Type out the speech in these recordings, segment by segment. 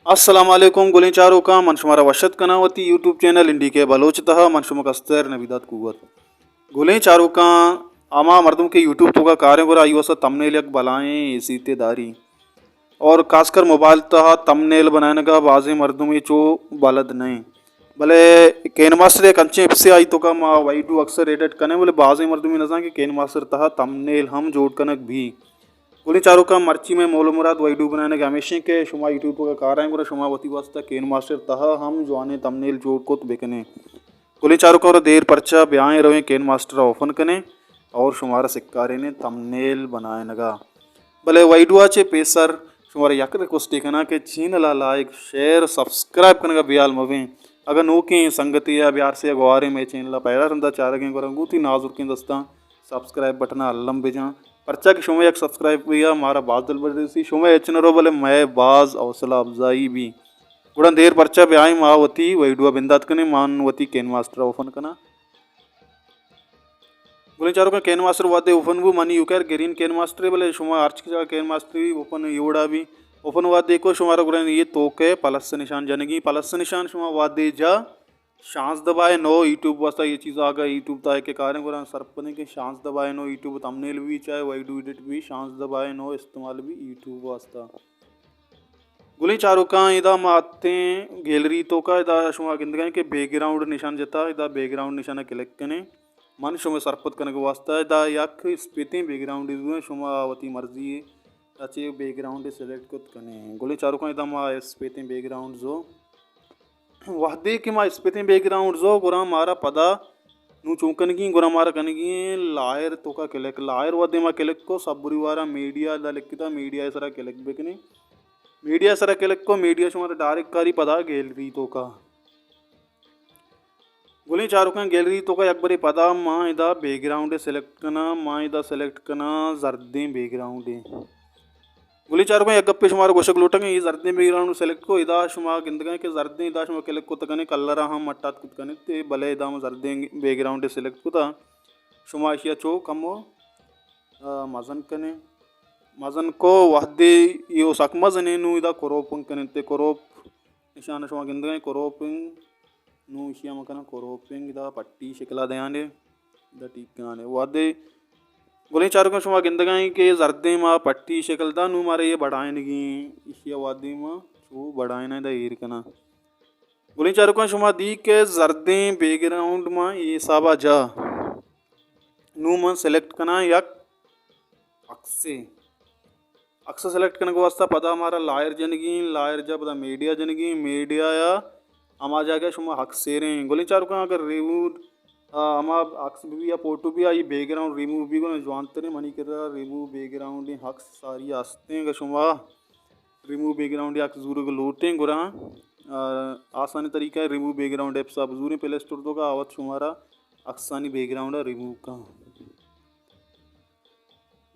अस्सलामुअलैकुम गुलें चारों का मनशुमारा वशत कनावती यूट्यूब चैनल इंडी के बलोचतः मनशुमक अस्तर नबीदात कुवत गुलें चारों का आमा मर्दों के यूट्यूब तो का कार्य गोरा आई वसा तमनेल यक बलाएं सीते दारी और खासकर मोबाइल तहा तमनेल बनाने का बाजे मर्दों में चो बलद नहीं भले केन मास्टर एक अच्छे से आई तो का मा वाई टू अक्सर एडिट करने बोले बाजे मर्दों में नजा कि केन मास्टर तहा तमनेल हम जोड़ कनक भी कुनी चारों का मर्ची में मोल मुराद वैडू बनाने के हमेशा के शुमा यूट्यूब का कार है शुमा वती वास्ता केन मास्टर तहा हम जो आने तमनेल जोड़ को बेकने कुली चारों का और देर परचा ब्याह रहे केन मास्टर ओपन कने और शुमारा सिक्कारे ने तमनेल बनाए नगा भले वैडुआ चे पेसर शुमारा यक रिक्वेस्ट कना के चीन ला लाइक शेयर सब्सक्राइब करने का बियाल मवे अगर नो की संगति या बिहार से गवारे में चैनल पहला रंदा चार के गुती नाजुर की दस्ता सब्सक्राइब बटन अल्लम बेजा पर्चा की शुमे एक सब्सक्राइब किया हमारा बाज दल बड़ी शुमे एच नरो भले मैं बाज हौसला अफजाई भी गुड़ा देर पर्चा पे आई मावती वैडुआ बिंदात कने मानवती केन मास्टर ओफन कना बोले चारों का केन मास्टर वादे ओफन वो मनी यूकर ग्रीन केन मास्टर बोले शुमा आर्च की जगह केन मास्टर ओपन योड़ा भी ओपन वादे को शुमारा गुड़ा ये तोके प्लस निशान जनगी प्लस निशान शुमा वादे जा शांस दबाए नो यूट्यूब वास्ता ये चीज़ आ गई यूट्यूब ताए के कारण गुरा सरपने के शांस दबाए नो यूट्यूब थंबनेल भी चाहे वाई डू एडिट भी शांस दबाए नो इस्तेमाल भी यूट्यूब वास्ता गुली चारों का इदा माते गैलरी तो का इदा शुमा गिंदगा के बैकग्राउंड निशान जता इदा बैकग्राउंड निशान क्लिक कने मन शुमा सरपत करने के वास्ता इदा यक स्पेते बैकग्राउंड इदु शुमा वती मर्जी अच्छे बैकग्राउंड सेलेक्ट कुत कने गुली चारों का इदा मा स्पेते बैकग्राउंड जो वहदे कि मा स्पेते बैकग्राउंड जो गुरा मारा पदा नु चूकन की गुरा मारा कन की लायर तो का क्लिक लायर वदे मा क्लिक को सब बुरी वारा मीडिया दा लिखता मीडिया सरा क्लिक बेकने मीडिया सरा क्लिक को मीडिया शुमारा डायरेक्ट कारी पदा गैलरी तो का गुली चारों का गैलरी तो का एक बारी पदा माँ इदा बैकग्राउंड सेलेक्ट करना माँ इदा सेलेक्ट करना जर्दे बैकग्राउंड गुली चारों का एक गप्पे शुमार गोशक लोटंगे ये जर्दे बैकग्राउंड सेलेक्ट को इदा शुमा गिंदगा के जर्दे इदा शुमा क्लिक को तकने कलरा हम मट्टात कुत कने ते भले इदा हम जर्दे बैकग्राउंड सेलेक्ट कुता शुमा एशिया चो कमो मजन कने मजन को वहदे यो सक मजने नु इदा कोरोपिंग कने ते कोरोप निशान शुमा गिंदगा कोरोपिंग नु इशिया मकना कोरोपिंग इदा पट्टी शिकला दयाने इदा ठीक कनाने वहदे गोले चारों का शुमा गिंदगा के जर्दे मा पट्टी शिकलदा नु मारे ये बढ़ाए नगी इशिया वादी मा छो बढ़ाए ना इदा ईर कना गोले चारों का शुमा दी के जर्दे बैकग्राउंड मा ये साबा जा नु मा सेलेक्ट करना यक अक्से अक्सर सेलेक्ट करने को वास्ता पता हमारा लायर जनगी लायर जब पता मीडिया जनगी मीडिया या हमा जाके शुमा हक से रहे गोली चार का अगर रिमूव हमा अक्स भी या फोटो भी आई बैकग्राउंड रिमूव भी को जवानते मनी कर रहा रिमूव बैकग्राउंड हक सारी आस्ते हैं शुमा रिमूव बैकग्राउंड या जरूर को लोटे गुरा आसानी तरीका है रिमूव बैकग्राउंड ऐप सब जरूर प्ले स्टोर तो का आवत शुमारा अक्सानी बैकग्राउंड रिमूव का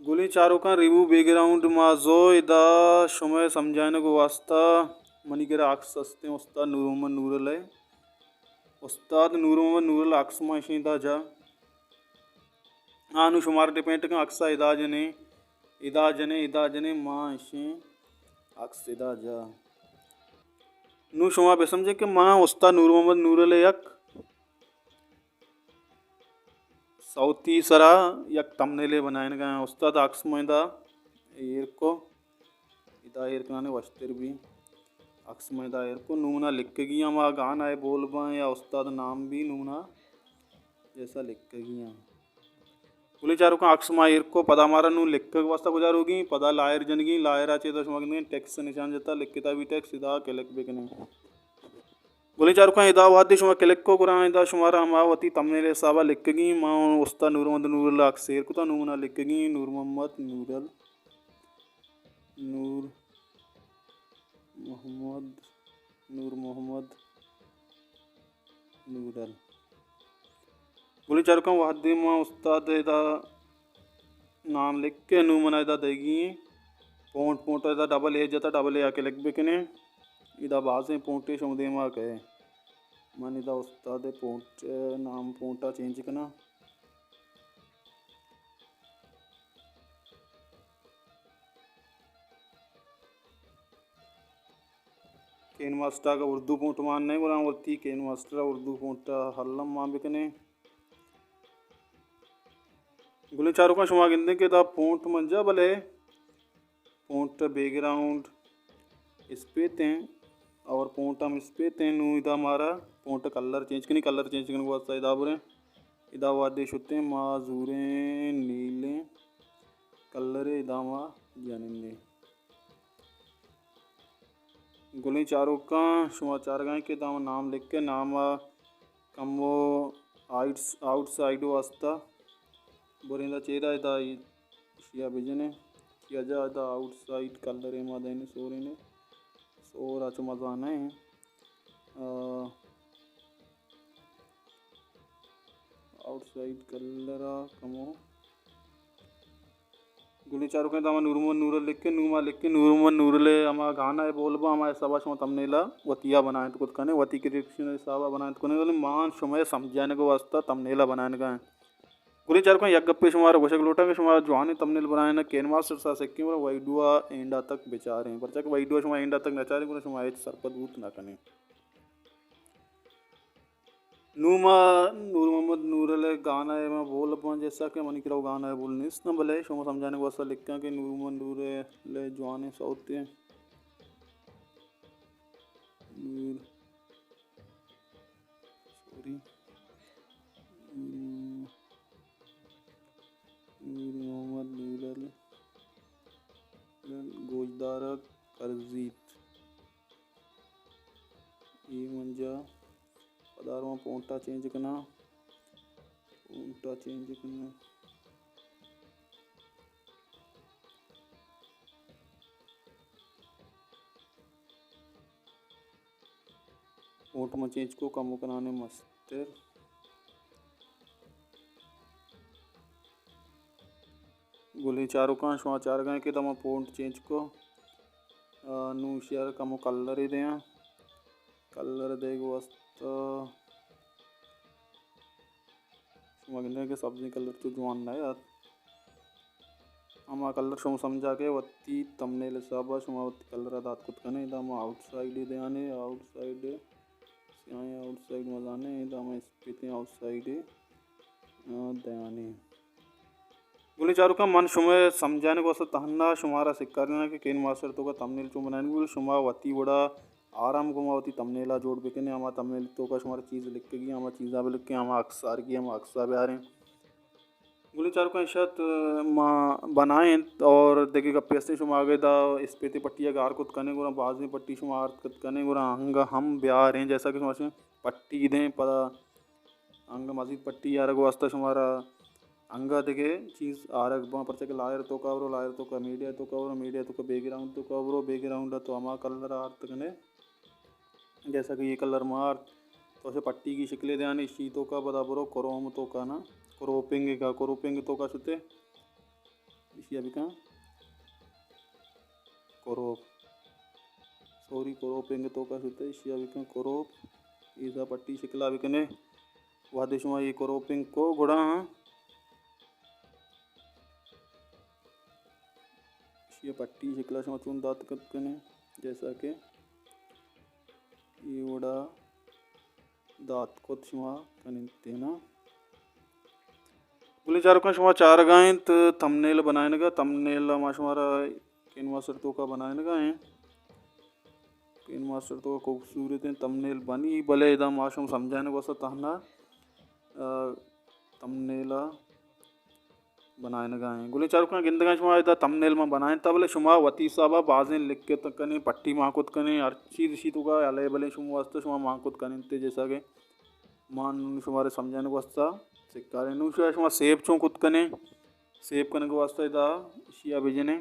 गोली चारों का रिव्यू बैकग्राउंड माजो इदा समय समझाने को वास्ता मनी के अक्स सस्ते उस्ताद नूर मोहम्मद नूरल है उस्ताद नूर मोहम्मद नूरल अक्स माशी इदा जा हाँ नु शुमार डिपेंड का अक्सा इदा जने माँ इशे अक्स इदा जा नु शुमा पे समझे कि माँ उस्ताद नूर मोहम्मद नूरल यक सौती सरा यक तमनेले बनाए गए उस्ताद अक्स मैदा एर को इदा एर कनाने वस्तर भी अक्स मैदा एर को नूना लिख के गया मा गाना है बोल बा या उस्ताद नाम भी नूना जैसा लिख के गया बोले चारों का अक्स मा एर को पदा मारा नू लिख के वास्ता गुजार होगी पदा लायर जनगी लायर आचे तो शुमा टेक्स निशान जता लिखता भी टेक्स इदा के लिख बेकने गोली चार का इदा वादी शुमा क्लिक को कुरान इदा शुमारा मावती तमनेले साबा लिखगी मां उस्ता नूर मोहम्मद नूरल अक्सेर कुता नूना लिखगी नूर मोहम्मद नूरल नूर मोहम्मद नूरल गोली चार का वादी मां उस्ताद इदा नाम लिख के नू मना इदा देगी पोंट पोंट इदा डबल ए जता डबल ए आके लिख बेकने इदा बाजे पोंटे शुमदे मा कहे मन इदा उस्ताद पोंट नाम पोंटा चेंज करना केन मास्टर का उर्दू पोंट मानने गुना वती केन मास्टर उर्दू पोंट हल्लम मां बिकने गुली चारों का शुमा गिंदे के दा पोंट मंजा भले पोंट बैकग्राउंड इस पे थे और पोंट हम इस पे थे नू इदा हमारा पोंट कलर चेंज करने को वास्ता इदा बुरे इदा वादे शुते माजूरे नीले कलर इदा मा जानिंदे गुली चारों का शुमा चार गाय के दाम नाम लिख के नाम कमो आउटसाइड वास्ता बोरिंदा चेहरा इदा शिया बिजने किया जा इदा आउटसाइड कलर ए मादेने सोरेने सोरा चो मजाना है आउटसाइड कलर कमो गुली चारों के दामा नूरमन नूर लिख के नूरमन नूरले हमारा गाना है बोलबा हमारे सभा शुमा तमनेला वतिया बनाए तो कुछ कने वती के रिएक्शन सावा बनाए तो कने मान शुमा समझाने को वास्ता तमनेला बनाने का है गुली चारों का यज्ञप्पे शुमार गोशक लोटा के शुमार जवानी तमनेल बनाए ना केन मास्टर सा सेक्की और वाइडुआ एंडा तक बेचारे हैं पर चक वाइडुआ शुमा एंडा तक नचारे गुना शुमा एच सरपदूत ना कने नूमा नूर मोहम्मद नूरले गाना है मैं बोल अपन जैसा कि मनी किराओ गाना है बोलने इस न भले शुमा समझाने को वास्ता लिख के नूर मोहम्मद नूर ले जवानी साउथ के नूर सॉरी नूर मोहम्मद नूरल गोजदार करजीत ये मंजा पदारों पोंटा चेंज करना पोंट में चेंज को कम कराने मस्तर गुली चारों का शुआ चार गए के तमा पोंट चेंज को नू शेयर कम कलर ही दें कलर देगा वास्ता शुमा के सब्जी कलर तो जवान ना यार हमारा कलर शुमा समझा के वत्ती तमनेल साबा शुमा वत्ती कलर दात कुछ कने इदा हम आउटसाइड दे आने आउटसाइड सियाए आउटसाइड मजाने इदा हम स्पीते आउटसाइड दे आने गुली चारों का मन शुमा समझाने को वास्ता तहन्ना शुमारा सिक्कारना के केन मास्टर तो का तमनेल चो बनाने गुल शुमा वत्ती बड़ा आराम गुमावती तमनेला जोड़ बेकने हमारा तमनेल तो का शुमार चीज़ लिख के गया हमारा चीज़ा भी लिख के हमारा अक्सार की हम अक्सा भी आ रहे हैं गुली चारों का इशात माँ बनाए और देखिएगा पैसे शुमा आगे दा इस पे पट्टिया गार कुछ करने गुना बाज में पट्टी शुमार कुछ करने गुना अंग हम ब्याह रहे हैं जैसा कि शुमार पट्टी दें पता अंग मजीद पट्टी यार को वास्ता शुमारा अंगा देखे चीज़ आरक बा पर के लायर तो का मीडिया तो का बैकग्राउंड तो कवरो बैकग्राउंड तो हमारा कलर आर्त कने जैसा कि ये कलर मार तो ऐसे पट्टी की शिकले ध्यान शीतों का बराबर क्रोम तो का ना क्रोपिंग तो का सुते इसी अभी कहाँ क्रोपिंग तो का सुते इसी अभी कहाँ क्रोप इसा पट्टी शिकला अभी कने वह देश में ये क्रोपिंग को गुड़ा हाँ ये पट्टी शिकला शुमा चुन दात कने जैसा कि ये वड़ा दात को शुमा कनिते ना गुली चारों का शुमा चार गाएं तो थंबनेल बनाने का थंबनेल माशुमारा केन मास्टर तो का बनाने का है केन मास्टर तो खूबसूरत है थंबनेल बनी भले इधम माशुम समझाने को वास्ता तहना थंबनेला बनाने का है गुली चारों का गिंदगा शुमा इधर थंबनेल में बनाए तब बोले शुमा वती साबा बाजें लिख के तक कने पट्टी माकुत कने हर चीज़ इसी तो का अले भले शुमा वास्ते शुमा माकुत कने ते जैसा के मान शुमारे समझाने को वास्ता सिक्कारे नु शुमा सेब चो कुत कने सेब कने को वास्ता इधर शिया भेजने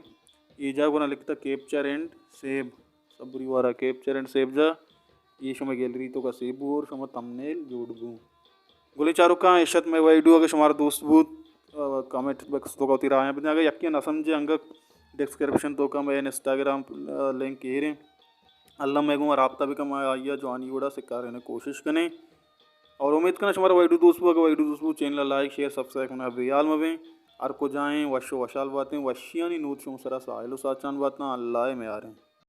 ईजा को ना लिखता कैप्चर एंड सेब सबरी वारा कैप्चर एंड सेब जा ये शुमा गैलरी तो का सेब और शुमा थंबनेल जोड़बू गुली चारों का इशत में वीडियो के शुमार दोस्त बूत कमेंट बॉक्स तो का उतरा आया बिना अगर यक्की ना समझे अंग डिस्क्रिप्शन तो का मैं इंस्टाग्राम लिंक ये रहे अल्लाह मैं गुमा राब्ता भी कम आइया जो आनी बड़ा सिक्का रहने कोशिश करें और उम्मीद करना हमारा वाइडू चैनल लाइक शेयर सब्सक्राइब करना रियाल में भी और को जाएँ वशो वशाल बातें वशियानी नूत शुम सरा साहिल साचान बातें अल्लाह में आ रहे हैं।